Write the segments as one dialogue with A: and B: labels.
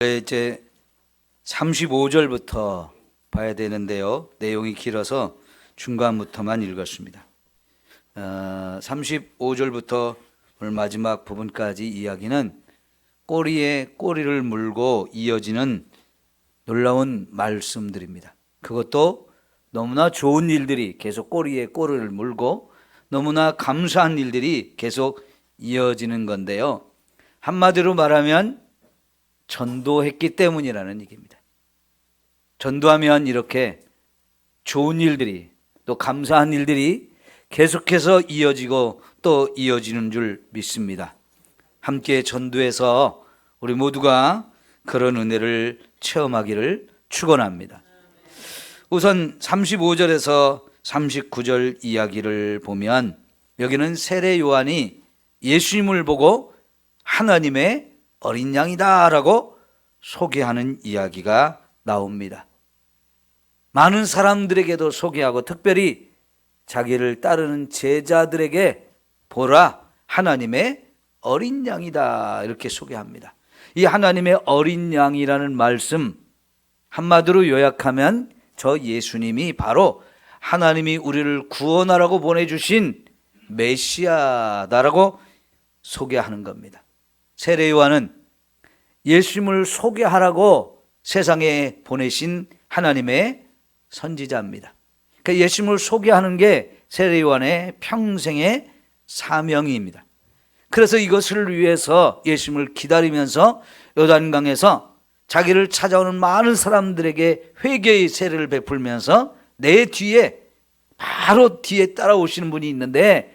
A: 이제 35절부터 봐야 되는데요. 내용이 길어서 중간부터만 읽었습니다. 35절부터 오늘 마지막 부분까지 이야기는 꼬리에 꼬리를 물고 이어지는 놀라운 말씀들입니다. 그것도 너무나 좋은 일들이 계속 꼬리에 꼬리를 물고 너무나 감사한 일들이 계속 이어지는 건데요. 한마디로 말하면 전도했기 때문이라는 얘기입니다. 전도하면 이렇게 좋은 일들이 또 감사한 일들이 계속해서 이어지고 또 이어지는 줄 믿습니다. 함께 전도해서 우리 모두가 그런 은혜를 체험하기를 축원합니다. 우선 35절에서 39절 이야기를 보면 여기는 세례 요한이 예수님을 보고 하나님의 어린 양이다 라고 소개하는 이야기가 나옵니다. 많은 사람들에게도 소개하고 특별히 자기를 따르는 제자들에게 보라, 하나님의 어린 양이다 이렇게 소개합니다. 이 하나님의 어린 양이라는 말씀 한마디로 요약하면 저 예수님이 바로 하나님이 우리를 구원하라고 보내주신 메시아다라고 소개하는 겁니다. 세례 요한은 예수님을 소개하라고 세상에 보내신 하나님의 선지자입니다. 그러니까 예수님을 소개하는 게 세례 요한의 평생의 사명입니다. 그래서 이것을 위해서 예수님을 기다리면서 요단강에서 자기를 찾아오는 많은 사람들에게 회개의 세례를 베풀면서 내 뒤에 바로 뒤에 따라오시는 분이 있는데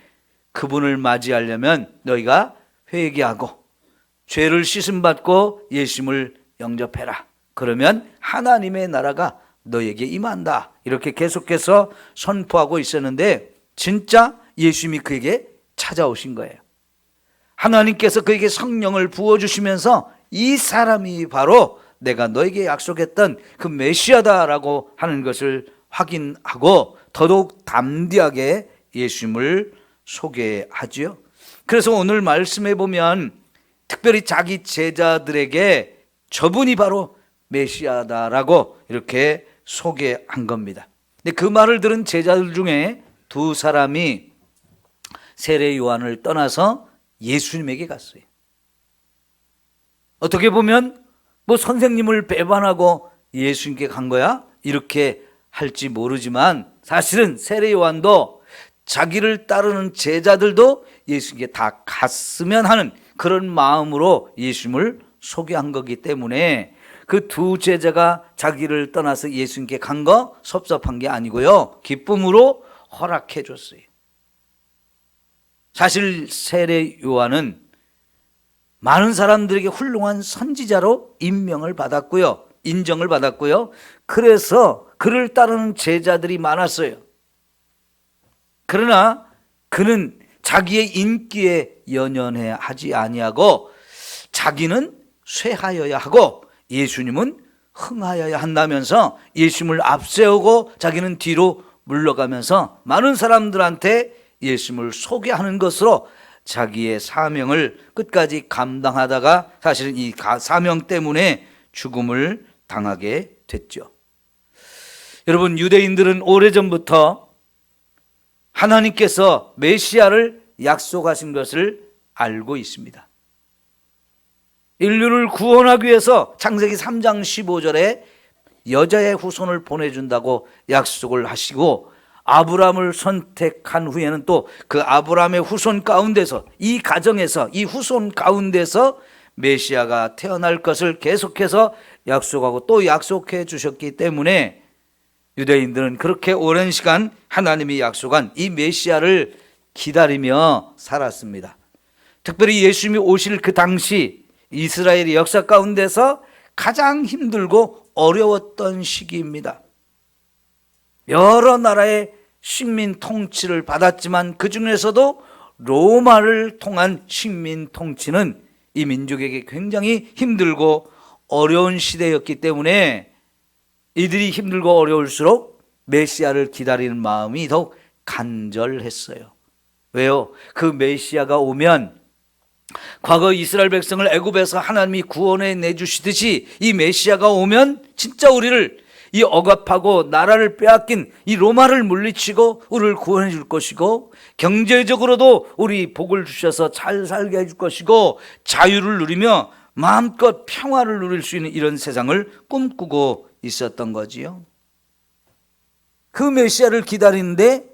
A: 그분을 맞이하려면 너희가 회개하고 죄를 씻음받고 예수님을 영접해라. 그러면 하나님의 나라가 너에게 임한다. 이렇게 계속해서 선포하고 있었는데 진짜 예수님이 그에게 찾아오신 거예요. 하나님께서 그에게 성령을 부어주시면서 이 사람이 바로 내가 너에게 약속했던 그 메시아다라고 하는 것을 확인하고 더더욱 담대하게 예수님을 소개하지요. 그래서 오늘 말씀해 보면 특별히 자기 제자들에게 저분이 바로 메시아다라고 이렇게 소개한 겁니다. 근데 그 말을 들은 제자들 중에 두 사람이 세례 요한을 떠나서 예수님에게 갔어요. 어떻게 보면 뭐 선생님을 배반하고 예수님께 간 거야? 이렇게 할지 모르지만 사실은 세례 요한도 자기를 따르는 제자들도 예수님께 다 갔으면 하는 그런 마음으로 예수님을 소개한 거기 때문에 그 두 제자가 자기를 떠나서 예수님께 간 거 섭섭한 게 아니고요. 기쁨으로 허락해 줬어요. 사실 세례 요한은 많은 사람들에게 훌륭한 선지자로 임명을 받았고요. 인정을 받았고요. 그래서 그를 따르는 제자들이 많았어요. 그러나 그는 자기의 인기에 연연해 하지 아니하고 자기는 쇠하여야 하고 예수님은 흥하여야 한다면서 예수님을 앞세우고 자기는 뒤로 물러가면서 많은 사람들한테 예수님을 소개하는 것으로 자기의 사명을 끝까지 감당하다가 사실은 이 사명 때문에 죽음을 당하게 됐죠. 여러분, 유대인들은 오래전부터 하나님께서 메시아를 약속하신 것을 알고 있습니다. 인류를 구원하기 위해서 창세기 3장 15절에 여자의 후손을 보내준다고 약속을 하시고 아브라함을 선택한 후에는 또 그 아브라함의 후손 가운데서 이 가정에서 이 후손 가운데서 메시아가 태어날 것을 계속해서 약속하고 또 약속해 주셨기 때문에 유대인들은 그렇게 오랜 시간 하나님이 약속한 이 메시아를 기다리며 살았습니다. 특별히 예수님이 오실 그 당시 이스라엘의 역사 가운데서 가장 힘들고 어려웠던 시기입니다. 여러 나라의 식민 통치를 받았지만 그 중에서도 로마를 통한 식민 통치는 이 민족에게 굉장히 힘들고 어려운 시대였기 때문에 이들이 힘들고 어려울수록 메시아를 기다리는 마음이 더욱 간절했어요. 왜요? 그 메시아가 오면 과거 이스라엘 백성을 애굽에서 하나님이 구원해 내주시듯이 이 메시아가 오면 진짜 우리를 이 억압하고 나라를 빼앗긴 이 로마를 물리치고 우리를 구원해 줄 것이고, 경제적으로도 우리 복을 주셔서 잘 살게 해줄 것이고, 자유를 누리며 마음껏 평화를 누릴 수 있는 이런 세상을 꿈꾸고 있었던 거지요. 그 메시아를 기다리는데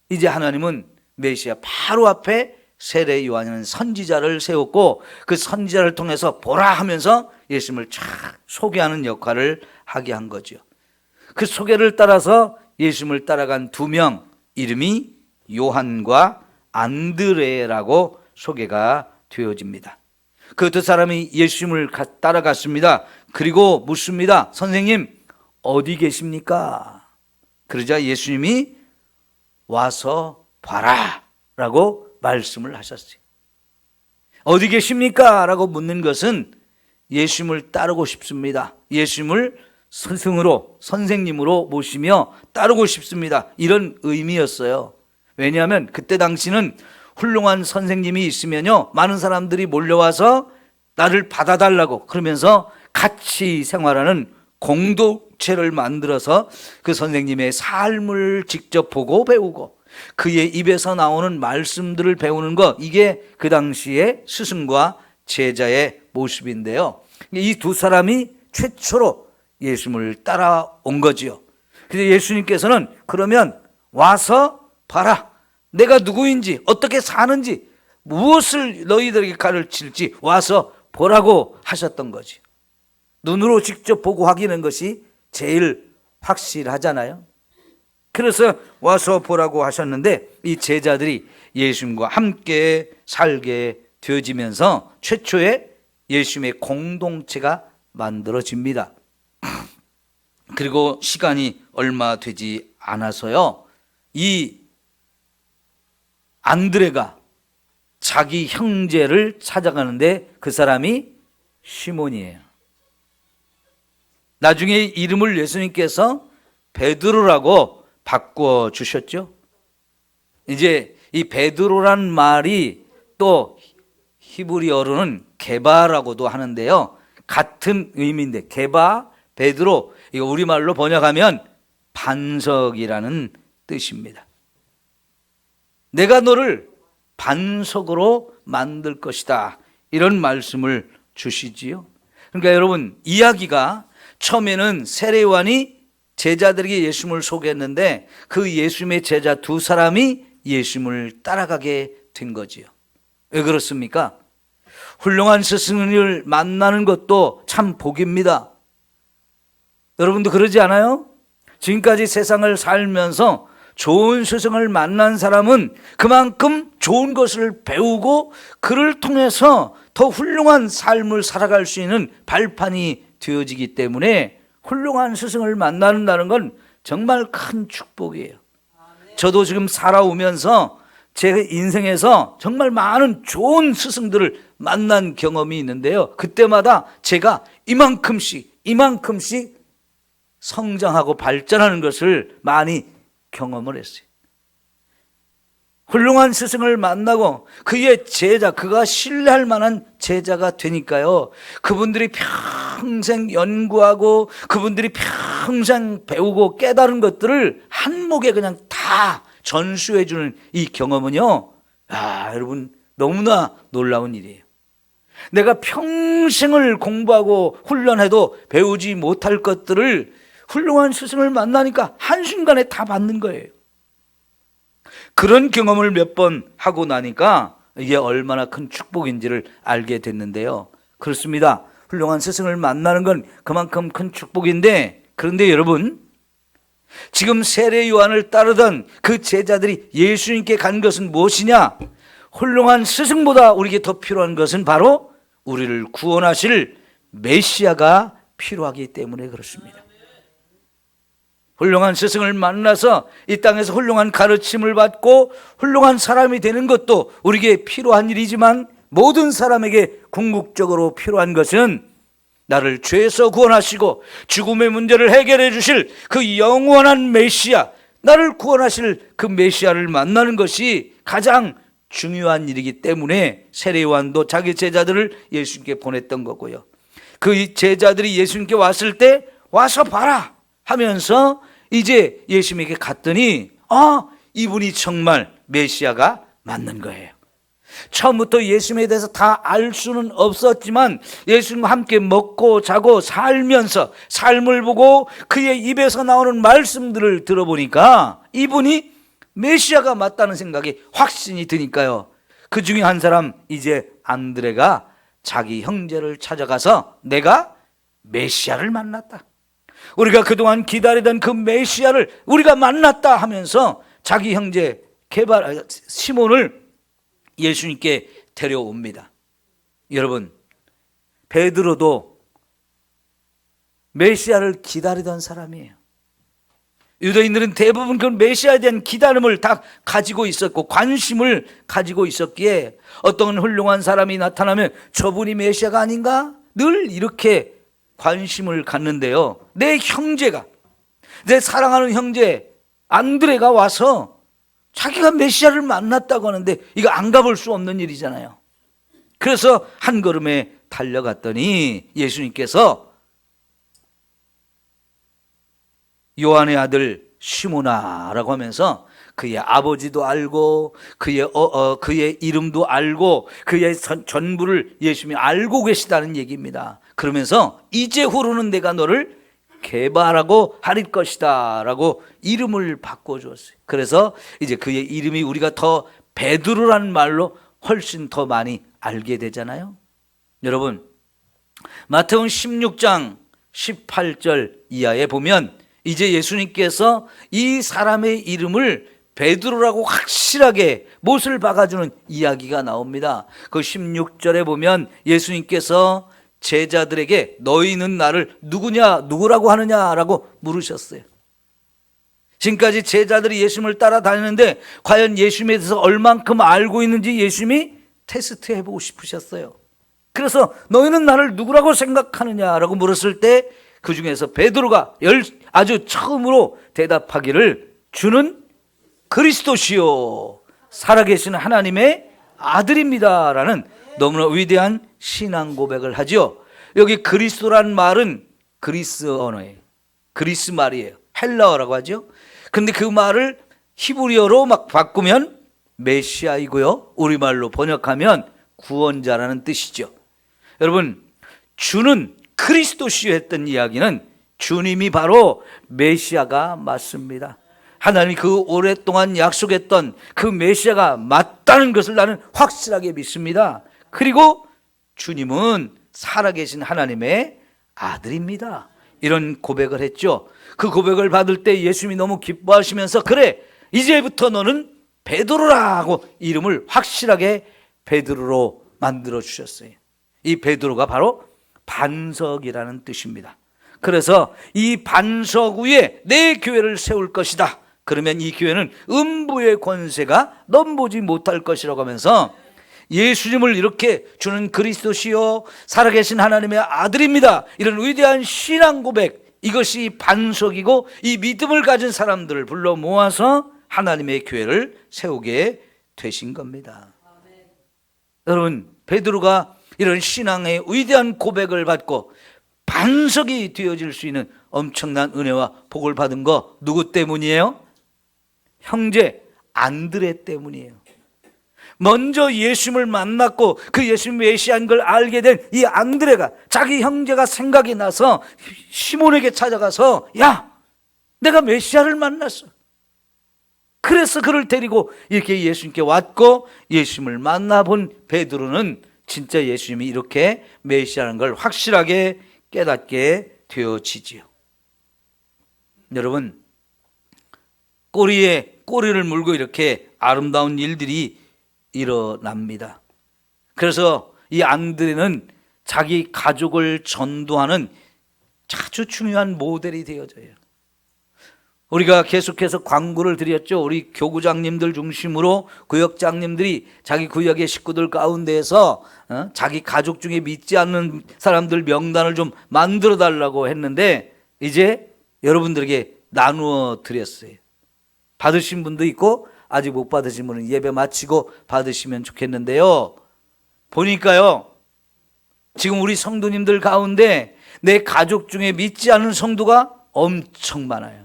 A: 이제 하나님은 메시아 바로 앞에 세례 요한이라는 선지자를 세웠고, 그 선지자를 통해서 보라 하면서 예수님을 쫙 소개하는 역할을 하게 한 거죠. 그 소개를 따라서 예수님을 따라간 두 명, 이름이 요한과 안드레라고 소개가 되어집니다. 그 두 사람이 예수님을 따라갔습니다. 그리고 묻습니다. 선생님, 어디 계십니까? 그러자 예수님이 와서 봐라 라고 말씀을 하셨어요. 어디 계십니까? 라고 묻는 것은 예수님을 따르고 싶습니다. 예수님을 스승으로, 선생님으로 모시며 따르고 싶습니다. 이런 의미였어요. 왜냐하면 그때 당시는 훌륭한 선생님이 있으면요, 많은 사람들이 몰려와서 나를 받아달라고 그러면서 같이 생활하는 공동체를 만들어서 그 선생님의 삶을 직접 보고 배우고 그의 입에서 나오는 말씀들을 배우는 것, 이게 그 당시에 스승과 제자의 모습인데요. 이 두 사람이 최초로 예수님을 따라온 거지요. 그래서 예수님께서는 그러면 와서 봐라, 내가 누구인지, 어떻게 사는지, 무엇을 너희들에게 가르칠지 와서 보라고 하셨던 거지. 눈으로 직접 보고 확인하는 것이 제일 확실하잖아요. 그래서 와서 보라고 하셨는데, 이 제자들이 예수님과 함께 살게 되어지면서 최초의 예수님의 공동체가 만들어집니다. 그리고 시간이 얼마 되지 않아서요, 이 안드레가 자기 형제를 찾아가는데 그 사람이 시몬이에요. 나중에 이름을 예수님께서 베드로라고 바꿔 주셨죠. 이제 이 베드로란 말이 또 히브리어로는 게바라고도 하는데요, 같은 의미인데, 게바, 베드로, 이거 우리말로 번역하면 반석이라는 뜻입니다. 내가 너를 반석으로 만들 것이다, 이런 말씀을 주시지요. 그러니까 여러분, 이야기가 처음에는 세례 요한이 제자들에게 예수님을 소개했는데 그 예수님의 제자 두 사람이 예수님을 따라가게 된 거지요. 왜 그렇습니까? 훌륭한 스승을 만나는 것도 참 복입니다. 여러분도 그러지 않아요? 지금까지 세상을 살면서 좋은 스승을 만난 사람은 그만큼 좋은 것을 배우고 그를 통해서 더 훌륭한 삶을 살아갈 수 있는 발판이 되어지기 때문에 훌륭한 스승을 만나는다는 건 정말 큰 축복이에요. 저도 지금 살아오면서 제 인생에서 정말 많은 좋은 스승들을 만난 경험이 있는데요, 그때마다 제가 이만큼씩 성장하고 발전하는 것을 많이 경험을 했어요. 훌륭한 스승을 만나고 그의 제자, 그가 신뢰할 만한 제자가 되니까요, 그분들이 평생 연구하고 그분들이 평생 배우고 깨달은 것들을 한 목에 그냥 다 전수해 주는 이 경험은요, 여러분 너무나 놀라운 일이에요. 내가 평생을 공부하고 훈련해도 배우지 못할 것들을 훌륭한 스승을 만나니까 한순간에 다 받는 거예요. 그런 경험을 몇 번 하고 나니까 이게 얼마나 큰 축복인지를 알게 됐는데요. 그렇습니다. 훌륭한 스승을 만나는 건 그만큼 큰 축복인데, 그런데 여러분, 지금 세례 요한을 따르던 그 제자들이 예수님께 간 것은 무엇이냐? 훌륭한 스승보다 우리에게 더 필요한 것은 바로 우리를 구원하실 메시아가 필요하기 때문에 그렇습니다. 훌륭한 스승을 만나서 이 땅에서 훌륭한 가르침을 받고 훌륭한 사람이 되는 것도 우리에게 필요한 일이지만, 모든 사람에게 궁극적으로 필요한 것은 나를 죄에서 구원하시고 죽음의 문제를 해결해 주실 그 영원한 메시아, 나를 구원하실 그 메시아를 만나는 것이 가장 중요한 일이기 때문에 세례 요한도 자기 제자들을 예수님께 보냈던 거고요. 그 제자들이 예수님께 왔을 때 와서 봐라 하면서 이제 예수님에게 갔더니 이분이 정말 메시아가 맞는 거예요. 처음부터 예수님에 대해서 다 알 수는 없었지만 예수님과 함께 먹고 자고 살면서 삶을 보고 그의 입에서 나오는 말씀들을 들어보니까 이분이 메시아가 맞다는 생각이 확신이 드니까요. 그 중에 한 사람 이제 안드레가 자기 형제를 찾아가서 내가 메시아를 만났다, 우리가 그동안 기다리던 그 메시아를 우리가 만났다 하면서 자기 형제 시몬을 예수님께 데려옵니다. 여러분, 베드로도 메시아를 기다리던 사람이에요. 유대인들은 대부분 그 메시아에 대한 기다림을 다 가지고 있었고 관심을 가지고 있었기에 어떤 훌륭한 사람이 나타나면 저분이 메시아가 아닌가? 늘 이렇게 관심을 갖는데요. 내 형제가, 내 사랑하는 형제 안드레가 와서 자기가 메시아를 만났다고 하는데 이거 안 가볼 수 없는 일이잖아요. 그래서 한 걸음에 달려갔더니 예수님께서 요한의 아들 시몬아라고 하면서 그의 아버지도 알고 그의 이름도 알고 그의 전부를 예수님이 알고 계시다는 얘기입니다. 그러면서 이제후로는 내가 너를 게바라고 할 것이다 라고 이름을 바꿔주었어요. 그래서 이제 그의 이름이 우리가 더 베드로라는 말로 훨씬 더 많이 알게 되잖아요. 여러분, 마태복음 16장 18절 이하에 보면 이제 예수님께서 이 사람의 이름을 베드로라고 확실하게 못을 박아주는 이야기가 나옵니다. 그 16절에 보면 예수님께서 제자들에게 너희는 나를 누구라고 하느냐라고 물으셨어요. 지금까지 제자들이 예수님을 따라다니는데 과연 예수님에 대해서 얼만큼 알고 있는지 예수님이 테스트해보고 싶으셨어요. 그래서 너희는 나를 누구라고 생각하느냐라고 물었을 때 그 중에서 베드로가 아주 처음으로 대답하기를 주는 그리스도시요 살아계신 하나님의 아들입니다라는 너무나 위대한 신앙 고백을 하죠. 여기 그리스도라는 말은 그리스 언어예요. 그리스 말이에요. 헬라어라고 하죠. 근데 그 말을 히브리어로 막 바꾸면 메시아이고요, 우리말로 번역하면 구원자라는 뜻이죠. 여러분, 주는 그리스도시요 했던 이야기는 주님이 바로 메시아가 맞습니다. 하나님이 그 오랫동안 약속했던 그 메시아가 맞다는 것을 나는 확실하게 믿습니다. 그리고 주님은 살아계신 하나님의 아들입니다. 이런 고백을 했죠. 그 고백을 받을 때 예수님이 너무 기뻐하시면서 그래, 이제부터 너는 베드로라고 이름을 확실하게 베드로로 만들어 주셨어요. 이 베드로가 바로 반석이라는 뜻입니다. 그래서 이 반석 위에 내 교회를 세울 것이다. 그러면 이 교회는 음부의 권세가 넘보지 못할 것이라고 하면서 예수님을 이렇게 주는 그리스도시요 살아계신 하나님의 아들입니다, 이런 위대한 신앙 고백, 이것이 반석이고 이 믿음을 가진 사람들을 불러 모아서 하나님의 교회를 세우게 되신 겁니다. 여러분, 베드로가 이런 신앙의 위대한 고백을 받고 반석이 되어질 수 있는 엄청난 은혜와 복을 받은 거 누구 때문이에요? 형제 안드레 때문이에요. 먼저 예수님을 만났고 그 예수님 메시아인 걸 알게 된 이 안드레가 자기 형제가 생각이 나서 시몬에게 찾아가서 야, 내가 메시아를 만났어. 그래서 그를 데리고 이렇게 예수님께 왔고 예수님을 만나본 베드로는 진짜 예수님이 이렇게 메시아라는 걸 확실하게 깨닫게 되어지지요. 여러분, 꼬리에 꼬리를 물고 이렇게 아름다운 일들이 일어납니다. 그래서 이 안드레는 자기 가족을 전도하는 아주 중요한 모델이 되어져요. 우리가 계속해서 광고를 드렸죠. 우리 교구장님들 중심으로 구역장님들이 자기 구역의 식구들 가운데에서 자기 가족 중에 믿지 않는 사람들 명단을 좀 만들어 달라고 했는데 이제 여러분들에게 나누어 드렸어요. 받으신 분도 있고 아직 못 받으신 분은 예배 마치고 받으시면 좋겠는데요. 보니까요, 지금 우리 성도님들 가운데 내 가족 중에 믿지 않은 성도가 엄청 많아요.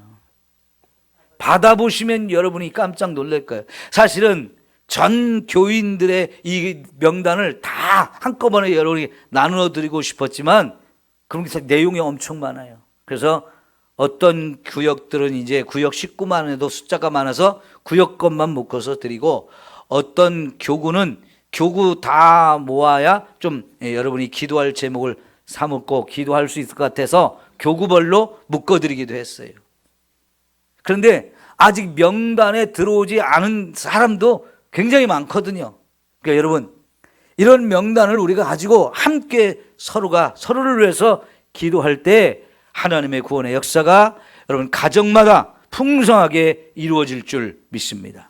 A: 받아보시면 여러분이 깜짝 놀랄 거예요. 사실은 전 교인들의 이 명단을 다 한꺼번에 여러분이 나누어 드리고 싶었지만 그런 게 내용이 엄청 많아요. 그래서 어떤 구역들은 이제 구역 식구만 해도 숫자가 많아서 구역 것만 묶어서 드리고, 어떤 교구는 교구 다 모아야 좀 여러분이 기도할 제목을 삼고 기도할 수 있을 것 같아서 교구별로 묶어드리기도 했어요. 그런데 아직 명단에 들어오지 않은 사람도 굉장히 많거든요. 그러니까 여러분, 이런 명단을 우리가 가지고 함께 서로가 서로를 위해서 기도할 때 하나님의 구원의 역사가 여러분 가정마다 풍성하게 이루어질 줄 믿습니다.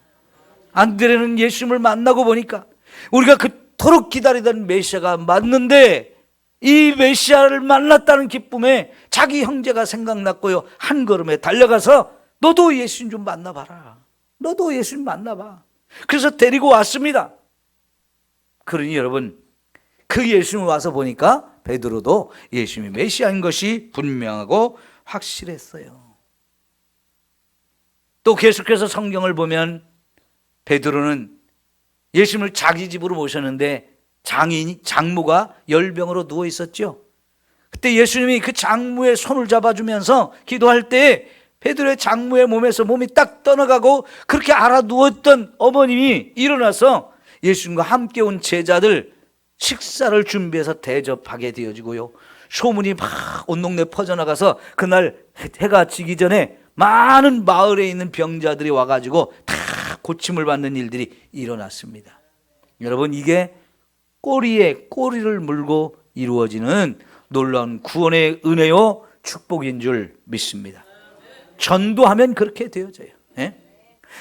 A: 안드레는 예수님을 만나고 보니까 우리가 그토록 기다리던 메시아가 맞는데, 이 메시아를 만났다는 기쁨에 자기 형제가 생각났고요, 한 걸음에 달려가서 너도 예수님 좀 만나봐라. 너도 예수님 만나봐. 그래서 데리고 왔습니다. 그러니 여러분, 그 예수님 와서 보니까 베드로도 예수님이 메시아인 것이 분명하고 확실했어요. 또 계속해서 성경을 보면 베드로는 예수님을 자기 집으로 모셨는데 장모가 열병으로 누워 있었죠. 그때 예수님이 그 장모의 손을 잡아주면서 기도할 때 베드로의 장모의 몸에서 몸이 딱 떠나가고 그렇게 알아 누웠던 어머님이 일어나서 예수님과 함께 온 제자들 식사를 준비해서 대접하게 되어지고요, 소문이 막 온 동네 퍼져나가서 그날 해가 지기 전에 많은 마을에 있는 병자들이 와가지고 다 고침을 받는 일들이 일어났습니다. 여러분, 이게 꼬리에 꼬리를 물고 이루어지는 놀라운 구원의 은혜요 축복인 줄 믿습니다. 전도하면 그렇게 되어져요.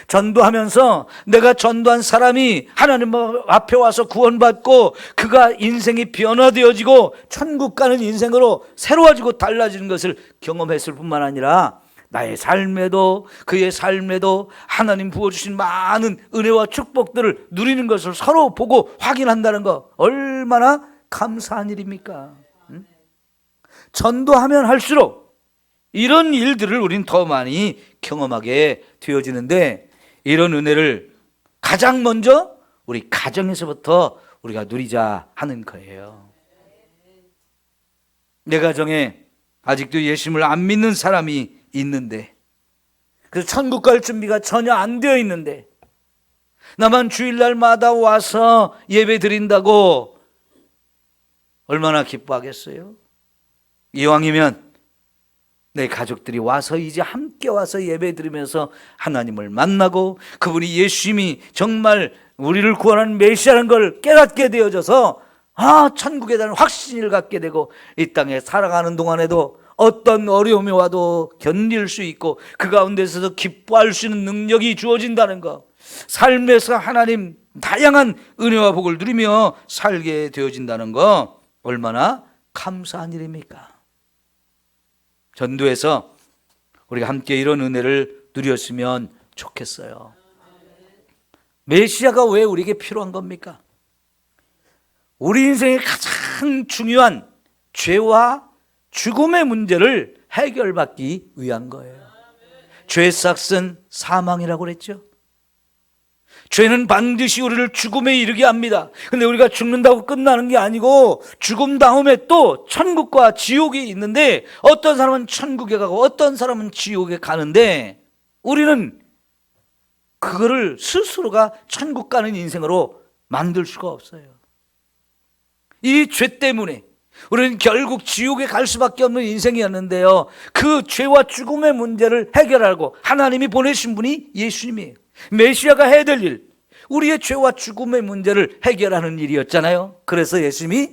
A: 전도하면서 내가 전도한 사람이 하나님 앞에 와서 구원받고 그가 인생이 변화되어지고 천국 가는 인생으로 새로워지고 달라지는 것을 경험했을 뿐만 아니라 나의 삶에도 그의 삶에도 하나님 부어주신 많은 은혜와 축복들을 누리는 것을 서로 보고 확인한다는 거 얼마나 감사한 일입니까? 전도하면 할수록 이런 일들을 우린 더 많이 경험하게 되어지는데, 이런 은혜를 가장 먼저 우리 가정에서부터 우리가 누리자 하는 거예요. 내 가정에 아직도 예수님을 안 믿는 사람이 있는데, 그래서 천국 갈 준비가 전혀 안 되어 있는데 나만 주일날마다 와서 예배 드린다고 얼마나 기뻐하겠어요? 이왕이면 내 가족들이 와서 이제 함께 와서 예배 드리면서 하나님을 만나고 그분이 예수님이 정말 우리를 구원하는 메시아라는 걸 깨닫게 되어져서 천국에 대한 확신을 갖게 되고 이 땅에 살아가는 동안에도 어떤 어려움이 와도 견딜 수 있고 그 가운데서도 기뻐할 수 있는 능력이 주어진다는 것, 삶에서 하나님 다양한 은혜와 복을 누리며 살게 되어진다는 것 얼마나 감사한 일입니까? 전도에서 우리가 함께 이런 은혜를 누렸으면 좋겠어요. 메시아가 왜 우리에게 필요한 겁니까? 우리 인생의 가장 중요한 죄와 죽음의 문제를 해결받기 위한 거예요. 죄의 삭은 사망이라고 그랬죠. 죄는 반드시 우리를 죽음에 이르게 합니다. 근데 우리가 죽는다고 끝나는 게 아니고 죽음 다음에 또 천국과 지옥이 있는데, 어떤 사람은 천국에 가고 어떤 사람은 지옥에 가는데, 우리는 그거를 스스로가 천국 가는 인생으로 만들 수가 없어요. 이 죄 때문에 우리는 결국 지옥에 갈 수밖에 없는 인생이었는데요, 그 죄와 죽음의 문제를 해결하고 하나님이 보내신 분이 예수님이에요. 메시아가 해야 될 일, 우리의 죄와 죽음의 문제를 해결하는 일이었잖아요. 그래서 예수님이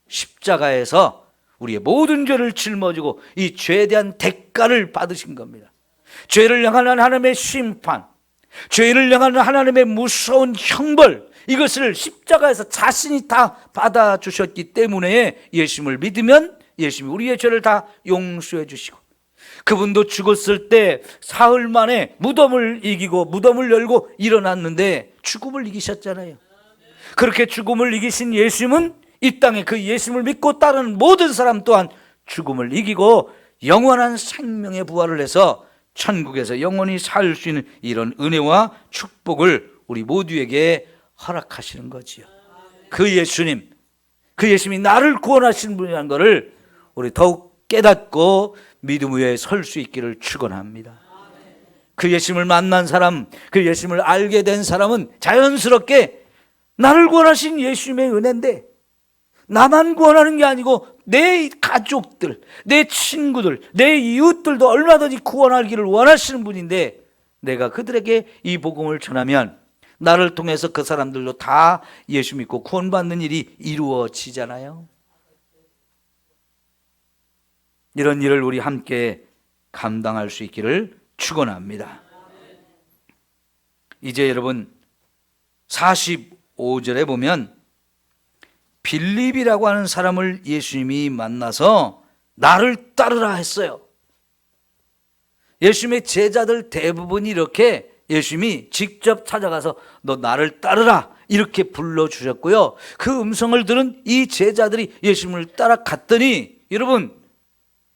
A: 십자가에서 우리의 모든 죄를 짊어지고 이 죄에 대한 대가를 받으신 겁니다. 죄를 향한 하나님의 심판, 죄를 향한 하나님의 무서운 형벌, 이것을 십자가에서 자신이 다 받아주셨기 때문에 예수님을 믿으면 예수님이 우리의 죄를 다 용서해 주시고 그분도 죽었을 때 사흘 만에 무덤을 이기고 무덤을 열고 일어났는데 죽음을 이기셨잖아요. 그렇게 죽음을 이기신 예수님은 이 땅에 그 예수님을 믿고 따르는 모든 사람 또한 죽음을 이기고 영원한 생명의 부활을 해서 천국에서 영원히 살 수 있는 이런 은혜와 축복을 우리 모두에게 허락하시는 거지요. 그 예수님이 나를 구원하시는 분이라는 것을 우리 더욱 깨닫고 믿음 위에 설 수 있기를 축원합니다. 그 예수님을 만난 사람, 그 예수님을 알게 된 사람은 자연스럽게 나를 구원하신 예수님의 은혜인데, 나만 구원하는 게 아니고 내 가족들, 내 친구들, 내 이웃들도 얼마든지 구원하기를 원하시는 분인데, 내가 그들에게 이 복음을 전하면 나를 통해서 그 사람들도 다 예수 믿고 구원받는 일이 이루어지잖아요. 이런 일을 우리 함께 감당할 수 있기를 축원합니다. 이제 여러분 45절에 보면 빌립이라고 하는 사람을 예수님이 만나서 나를 따르라 했어요. 예수님의 제자들 대부분이 이렇게 예수님이 직접 찾아가서 너 나를 따르라 이렇게 불러주셨고요. 그 음성을 들은 이 제자들이 예수님을 따라갔더니 여러분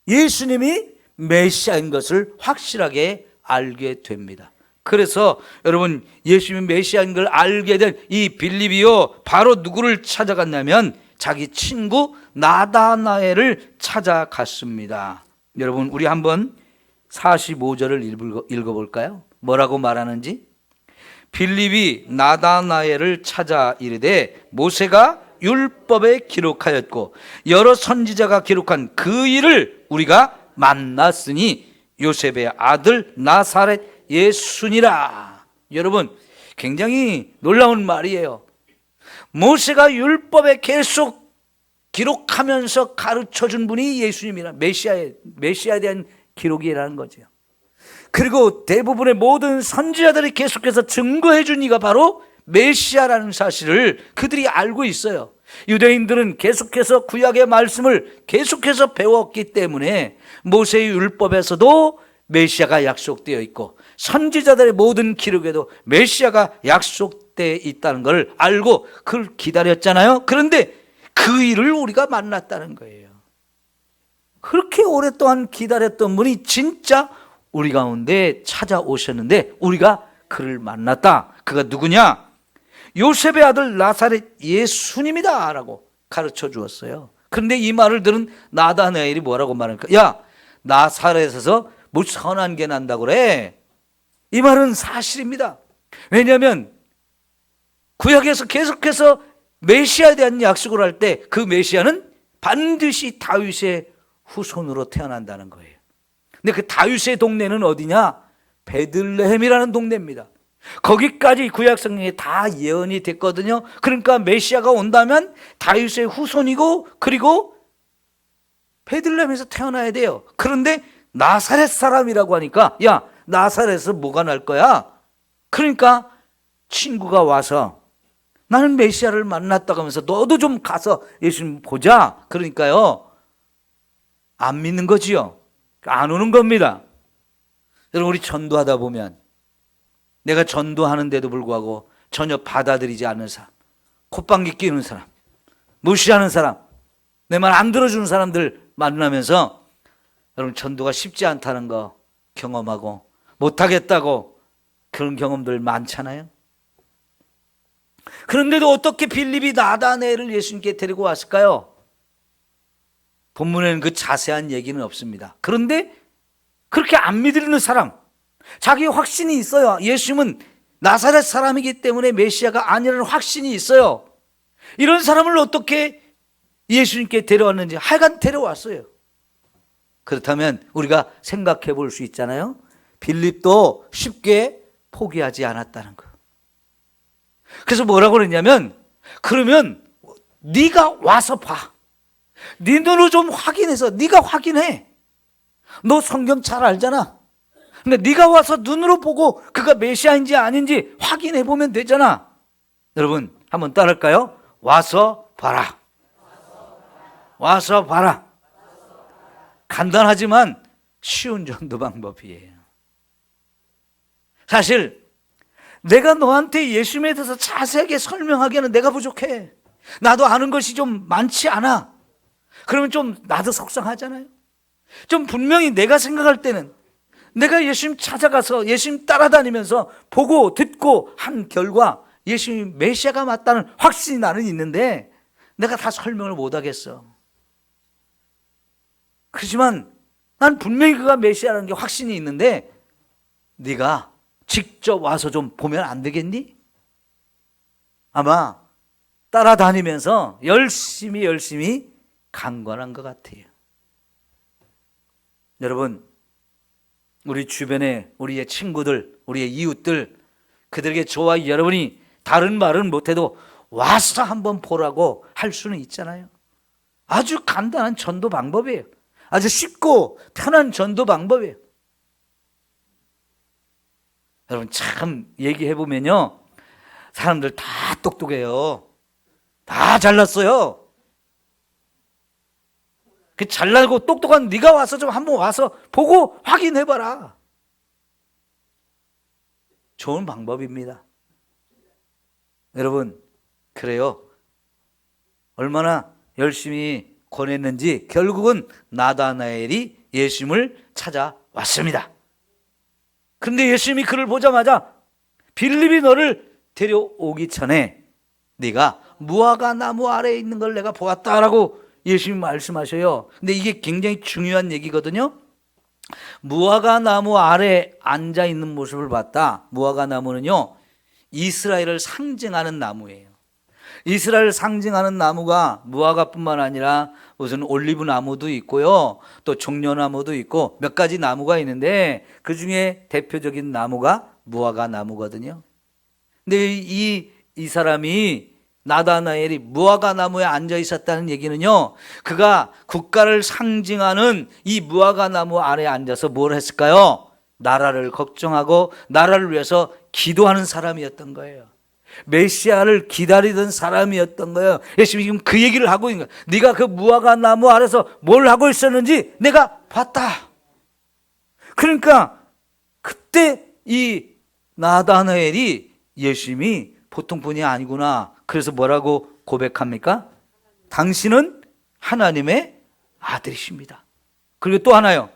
A: 예수님이 메시아인 것을 확실하게 알게 됩니다. 그래서 여러분 예수님이 메시아인 걸 알게 된 이 빌립이요 바로 누구를 찾아갔냐면 자기 친구 나다나엘을 찾아갔습니다. 여러분 우리 한번 45절을 읽어볼까요? 뭐라고 말하는지? 빌립이 나다나엘을 찾아 이르되 모세가 율법에 기록하였고 여러 선지자가 기록한 그 일을 우리가 만났으니 요셉의 아들 나사렛 예수니라. 여러분 굉장히 놀라운 말이에요. 모세가 율법에 계속 기록하면서 가르쳐준 분이 예수님이라, 메시아에 대한 기록이라는 거죠. 그리고 대부분의 모든 선지자들이 계속해서 증거해 준 이가 바로 메시아라는 사실을 그들이 알고 있어요. 유대인들은 계속해서 구약의 말씀을 계속해서 배웠기 때문에 모세의 율법에서도 메시아가 약속되어 있고 선지자들의 모든 기록에도 메시아가 약속되어 있다는 걸 알고 그걸 기다렸잖아요. 그런데 그 일을 우리가 만났다는 거예요. 그렇게 오랫동안 기다렸던 분이 진짜 우리 가운데 찾아오셨는데 우리가 그를 만났다. 그가 누구냐? 요셉의 아들 나사렛 예수님이다 라고 가르쳐 주었어요. 그런데 이 말을 들은 나다나엘이 뭐라고 말할까? 야, 나사렛에서 뭐 선한 게 난다고 그래? 이 말은 사실입니다. 왜냐하면 구약에서 계속해서 메시아에 대한 약속을 할 때 그 메시아는 반드시 다윗의 후손으로 태어난다는 거예요. 근데 그 다윗의 동네는 어디냐? 베들레헴이라는 동네입니다. 거기까지 구약 성경에 다 예언이 됐거든요. 그러니까 메시아가 온다면 다윗의 후손이고 그리고 베들레헴에서 태어나야 돼요. 그런데 나사렛 사람이라고 하니까 야, 나사렛에서 뭐가 날 거야? 그러니까 친구가 와서 나는 메시아를 만났다고 하면서 너도 좀 가서 예수님 보자. 그러니까요 안 믿는 거지요. 안 오는 겁니다. 여러분 우리 전도하다 보면 내가 전도하는데도 불구하고 전혀 받아들이지 않는 사람, 콧방귀 끼는 사람, 무시하는 사람, 내 말 안 들어주는 사람들 만나면서 여러분 전도가 쉽지 않다는 거 경험하고 못하겠다고 그런 경험들 많잖아요. 그런데도 어떻게 빌립이 나다나엘을 예수님께 데리고 왔을까요? 본문에는 그 자세한 얘기는 없습니다. 그런데 그렇게 안 믿는 사람, 자기 확신이 있어요. 예수님은 나사렛 사람이기 때문에 메시아가 아니라는 확신이 있어요. 이런 사람을 어떻게 예수님께 데려왔는지 하여간 데려왔어요. 그렇다면 우리가 생각해 볼 수 있잖아요. 빌립도 쉽게 포기하지 않았다는 거. 그래서 뭐라고 그랬냐면 그러면 네가 와서 봐. 네 눈으로 좀 확인해서 네가 확인해. 너 성경 잘 알잖아. 근데 네가 와서 눈으로 보고 그가 메시아인지 아닌지 확인해 보면 되잖아. 여러분 한번 따라할까요? 와서 봐라. 와서 봐라. 간단하지만 쉬운 전도 방법이에요. 사실 내가 너한테 예수님에 대해서 자세하게 설명하기에는 내가 부족해. 나도 아는 것이 좀 많지 않아. 그러면 좀 나도 속상하잖아요. 좀 분명히 내가 생각할 때는 내가 예수님 찾아가서 예수님 따라다니면서 보고 듣고 한 결과 예수님이 메시아가 맞다는 확신이 나는 있는데 내가 다 설명을 못하겠어. 그렇지만 난 분명히 그가 메시아라는 게 확신이 있는데 네가 직접 와서 좀 보면 안 되겠니? 아마 따라다니면서 열심히 강권한 것 같아요. 여러분, 우리 주변에 우리의 친구들, 우리의 이웃들, 그들에게 저와 여러분이 다른 말은 못해도 와서 한번 보라고 할 수는 있잖아요. 아주 간단한 전도 방법이에요. 아주 쉽고 편한 전도 방법이에요. 여러분, 참 얘기해보면요, 사람들 다 똑똑해요. 다 잘났어요. 그 잘나고 똑똑한 네가 와서 좀 한번 와서 보고 확인해봐라. 좋은 방법입니다. 여러분, 그래요. 얼마나 열심히 권했는지 결국은 나다나엘이 예수님을 찾아왔습니다. 그런데 예수님이 그를 보자마자 빌립이 너를 데려오기 전에 네가 무화과 나무 아래에 있는 걸 내가 보았다라고 예수님이 말씀하셔요. 근데 이게 굉장히 중요한 얘기거든요. 무화과 나무 아래에 앉아 있는 모습을 봤다. 무화과 나무는요, 이스라엘을 상징하는 나무예요. 이스라엘을 상징하는 나무가 무화과뿐만 아니라 무슨 올리브 나무도 있고요, 또 종려나무도 있고 몇 가지 나무가 있는데 그 중에 대표적인 나무가 무화과 나무거든요. 근데 이 사람이 나다나엘이 무화과 나무에 앉아 있었다는 얘기는요, 그가 국가를 상징하는 이 무화과 나무 아래에 앉아서 뭘 했을까요? 나라를 걱정하고 나라를 위해서 기도하는 사람이었던 거예요. 메시아를 기다리던 사람이었던 거예요. 예수님이 지금 그 얘기를 하고 있는 거예요. 네가 그 무화과 나무 아래서 뭘 하고 있었는지 내가 봤다. 그러니까 그때 이 나다나엘이 예수님이 보통 분이 아니구나. 그래서 뭐라고 고백합니까? 당신은 하나님의 아들이십니다. 그리고 또 하나요.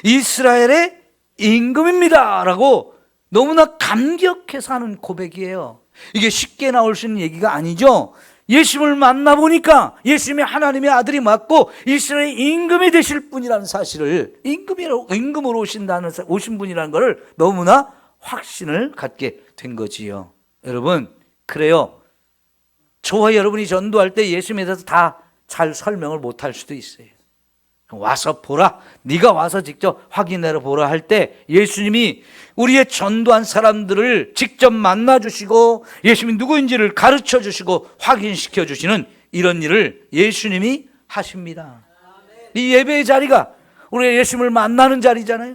A: 이스라엘의 임금입니다 라고 너무나 감격해서 하는 고백이에요. 이게 쉽게 나올 수 있는 얘기가 아니죠. 예수님을 만나보니까 예수님이 하나님의 아들이 맞고 이스라엘의 임금이 되실 분이라는 사실을, 임금으로 오신 분이라는 것을 너무나 확신을 갖게 된 거지요. 여러분, 그래요. 저와 여러분이 전도할 때 예수님에 대해서 다 잘 설명을 못할 수도 있어요. 와서 보라, 네가 와서 직접 확인해라 보라 할 때 예수님이 우리의 전도한 사람들을 직접 만나주시고 예수님이 누구인지를 가르쳐 주시고 확인시켜 주시는 이런 일을 예수님이 하십니다. 이 예배의 자리가 우리가 예수님을 만나는 자리잖아요.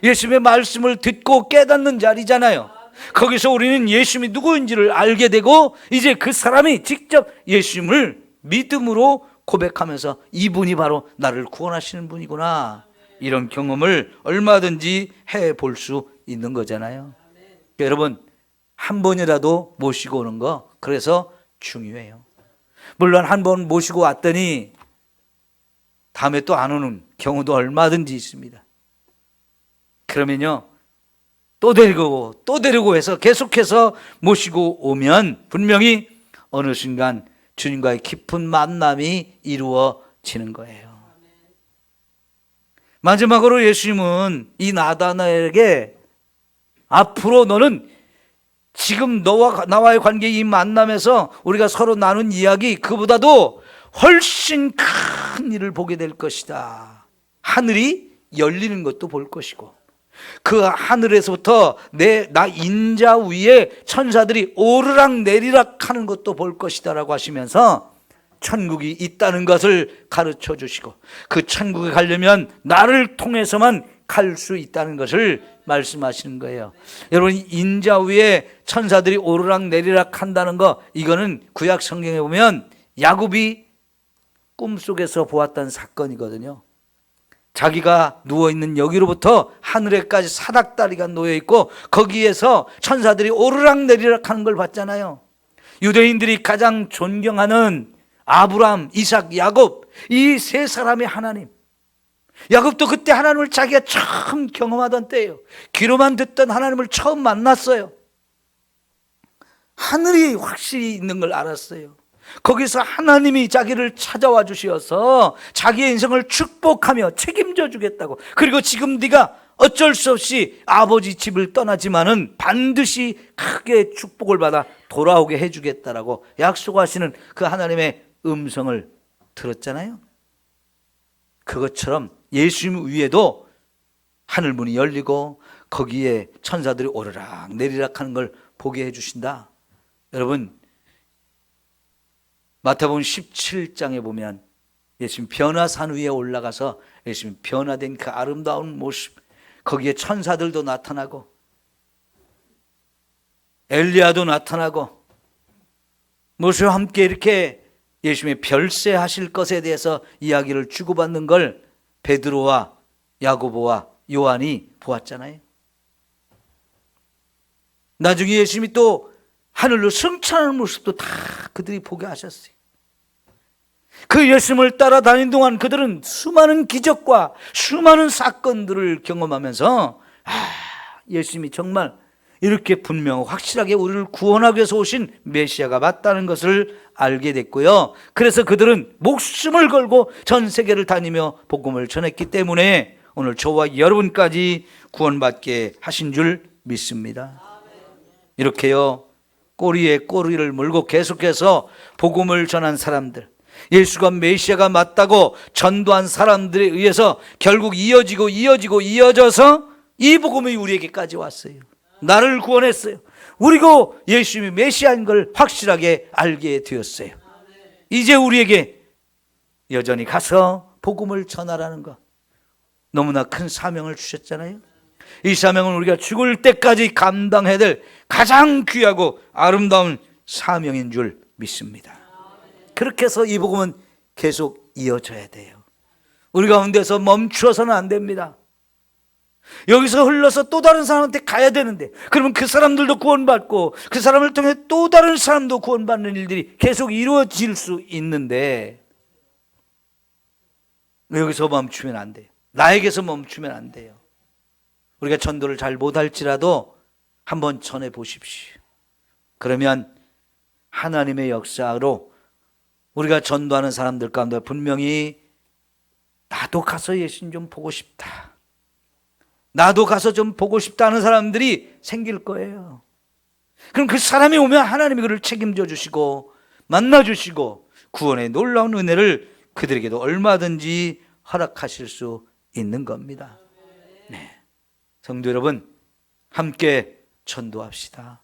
A: 예수님의 말씀을 듣고 깨닫는 자리잖아요. 거기서 우리는 예수님이 누구인지를 알게 되고 이제 그 사람이 직접 예수님을 믿음으로 고백하면서 이분이 바로 나를 구원하시는 분이구나, 이런 경험을 얼마든지 해볼 수 있는 거잖아요. 여러분, 한 번이라도 모시고 오는 거 그래서 중요해요. 물론 한 번 모시고 왔더니 다음에 또 안 오는 경우도 얼마든지 있습니다. 그러면요, 또 데리고 해서 계속해서 모시고 오면 분명히 어느 순간 주님과의 깊은 만남이 이루어지는 거예요. 마지막으로 예수님은 이 나다나엘에게 앞으로 너는 지금 나와의 관계, 이 만남에서 우리가 서로 나눈 이야기 그보다도 훨씬 큰 일을 보게 될 것이다. 하늘이 열리는 것도 볼 것이고 그 하늘에서부터 나 인자 위에 천사들이 오르락 내리락 하는 것도 볼 것이다 라고 하시면서 천국이 있다는 것을 가르쳐 주시고 그 천국에 가려면 나를 통해서만 갈 수 있다는 것을 말씀하시는 거예요. 여러분, 인자 위에 천사들이 오르락 내리락 한다는 거, 이거는 구약 성경에 보면 야곱이 꿈속에서 보았던 사건이거든요. 자기가 누워있는 여기로부터 하늘에까지 사닥다리가 놓여있고 거기에서 천사들이 오르락내리락 하는 걸 봤잖아요. 유대인들이 가장 존경하는 아브람, 이삭, 야곱, 이 세 사람의 하나님. 야곱도 그때 하나님을 자기가 처음 경험하던 때예요. 귀로만 듣던 하나님을 처음 만났어요. 하늘이 확실히 있는 걸 알았어요. 거기서 하나님이 자기를 찾아와 주셔서 자기의 인생을 축복하며 책임져 주겠다고, 그리고 지금 네가 어쩔 수 없이 아버지 집을 떠나지만은 반드시 크게 축복을 받아 돌아오게 해주겠다라고 약속하시는 그 하나님의 음성을 들었잖아요. 그것처럼 예수님 위에도 하늘문이 열리고 거기에 천사들이 오르락 내리락 하는 걸 보게 해주신다. 여러분, 마태복음 17장에 보면 예수님 변화산 위에 올라가서 예수님 변화된 그 아름다운 모습, 거기에 천사들도 나타나고 엘리야도 나타나고 모세와 함께 이렇게 예수님의 별세하실 것에 대해서 이야기를 주고받는 걸 베드로와 야고보와 요한이 보았잖아요. 나중에 예수님이 또 하늘로 승천하는 모습도 다 그들이 보게 하셨어요. 그 예수님을 따라다닌 동안 그들은 수많은 기적과 수많은 사건들을 경험하면서 예수님이 정말 이렇게 분명 확실하게 우리를 구원하기 위해서 오신 메시아가 맞다는 것을 알게 됐고요. 그래서 그들은 목숨을 걸고 전 세계를 다니며 복음을 전했기 때문에 오늘 저와 여러분까지 구원받게 하신 줄 믿습니다. 이렇게요, 꼬리에 꼬리를 물고 계속해서 복음을 전한 사람들, 예수가 메시아가 맞다고 전도한 사람들에 의해서 결국 이어져서 이 복음이 우리에게까지 왔어요. 나를 구원했어요. 우리고 예수님이 메시아인 걸 확실하게 알게 되었어요. 이제 우리에게 여전히 가서 복음을 전하라는 것, 너무나 큰 사명을 주셨잖아요. 이 사명은 우리가 죽을 때까지 감당해야 될 가장 귀하고 아름다운 사명인 줄 믿습니다. 그렇게 해서 이 복음은 계속 이어져야 돼요. 우리 가운데서 멈추어서는 안 됩니다. 여기서 흘러서 또 다른 사람한테 가야 되는데, 그러면 그 사람들도 구원받고 그 사람을 통해 또 다른 사람도 구원받는 일들이 계속 이루어질 수 있는데 여기서 멈추면 안 돼요. 나에게서 멈추면 안 돼요. 우리가 전도를 잘 못할지라도 한번 전해 보십시오. 그러면 하나님의 역사로 우리가 전도하는 사람들 가운데 분명히 나도 가서 예수님 좀 보고 싶다, 나도 가서 좀 보고 싶다는 사람들이 생길 거예요. 그럼 그 사람이 오면 하나님이 그를 책임져 주시고 만나 주시고 구원의 놀라운 은혜를 그들에게도 얼마든지 허락하실 수 있는 겁니다. 네. 성도 여러분, 함께 전도합시다.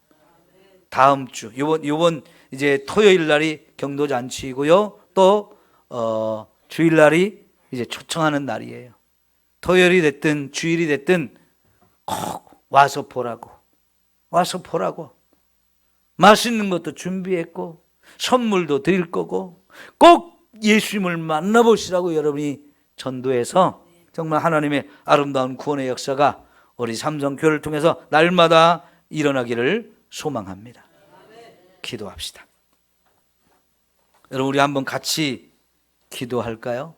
A: 다음 주, 요번 이제 토요일 날이 경도 잔치이고요. 또 주일 날이 이제 초청하는 날이에요. 토요일이 됐든 주일이 됐든 꼭 와서 보라고. 맛있는 것도 준비했고 선물도 드릴 거고 꼭 예수님을 만나보시라고 여러분이 전도해서 정말 하나님의 아름다운 구원의 역사가 우리 삼성교회를 통해서 날마다 일어나기를 소망합니다. 기도합시다. 여러분, 우리 한번 같이 기도할까요?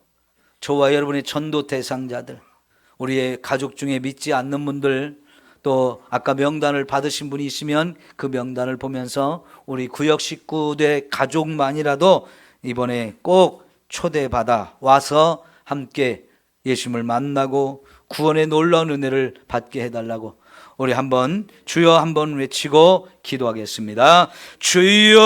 A: 저와 여러분의 전도 대상자들, 우리의 가족 중에 믿지 않는 분들, 또 아까 명단을 받으신 분이 있으면 그 명단을 보면서 우리 구역 식구대 가족만이라도 이번에 꼭 초대받아 와서 함께 예수님을 만나고 구원의 놀라운 은혜를 받게 해달라고 우리 한번 주여 한번 외치고 기도하겠습니다. 주여,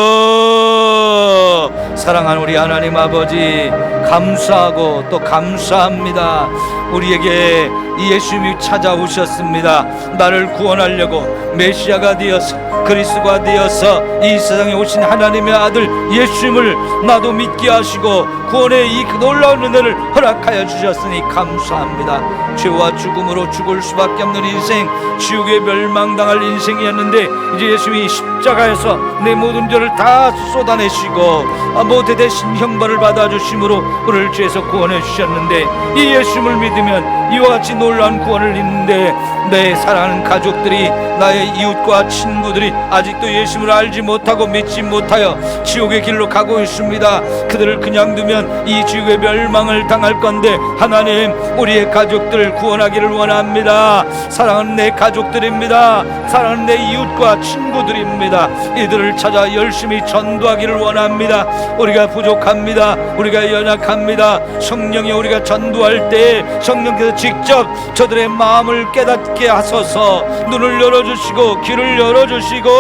A: 사랑하는 우리 하나님 아버지, 감사하고 또 감사합니다. 우리에게 이 예수님이 찾아오셨습니다. 나를 구원하려고 메시아가 되어서 그리스도가 되어서 이 세상에 오신 하나님의 아들 예수님을 나도 믿게 하시고 구원의 이 놀라운 은혜를 허락하여 주셨으니 감사합니다. 죄와 죽음으로 죽을 수밖에 없는 인생, 지옥 지옥에 멸망당할 인생이었는데 이제 예수님이 십자가에서 내 모든 죄를 다 쏟아내시고 모태 대신 형벌을 받아주심으로 우리를 죄에서 구원해 주셨는데, 이 예수님을 믿으면 이와 같이 놀라운 구원을 얻는데, 내 사랑하는 가족들이, 나의 이웃과 친구들이 아직도 예수님을 알지 못하고 믿지 못하여 지옥의 길로 가고 있습니다. 그들을 그냥 두면 이 지옥의 멸망을 당할 건데, 하나님, 우리의 가족들을 구원하기를 원합니다. 사랑하는 내 가족들입니다. 사랑하는 내 이웃과 친구들입니다. 이들을 찾아 열심히 전도하기를 원합니다. 우리가 부족합니다. 우리가 연약합니다. 성령이 우리가 전도할 때 성령께서 직접 저들의 마음을 깨닫게 하소서. 눈을 열어주시고 귀를 열어주시고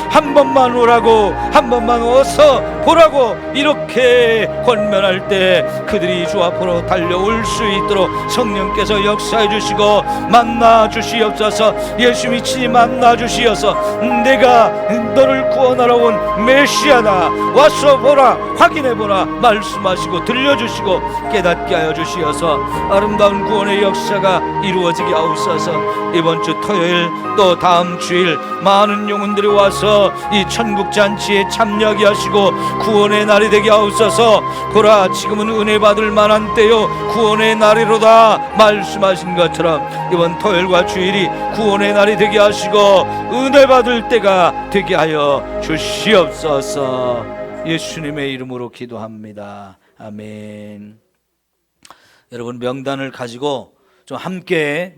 A: 한 번만 오라고, 한 번만 어서 보라고 이렇게 권면할 때 그들이 주 앞으로 달려올 수 있도록 성령께서 역사해 주시고 만나 주시옵소서. 예수님이 친히 만나 주시어서 내가 너를 구원하러 온 메시아다, 와서 보라, 확인해 보라 말씀하시고 들려주시고 깨닫게 하여 주시어서 아름다운 구원의 역사가 이루어지게 하옵소서. 이번 주 토요일 또 다음 주일 많은 영혼들이 와서 이 천국잔치에 참여하게 하시고 구원의 날이 되게 하옵소서. 보라, 지금은 은혜 받을 만한 때요 구원의 날이로다 말씀하신 것처럼 이번 토요일과 주일이 구원의 날이 되게 하시고 은혜 받을 때가 되게 하여 주시옵소서. 예수님의 이름으로 기도합니다. 아멘. 여러분, 명단을 가지고 좀 함께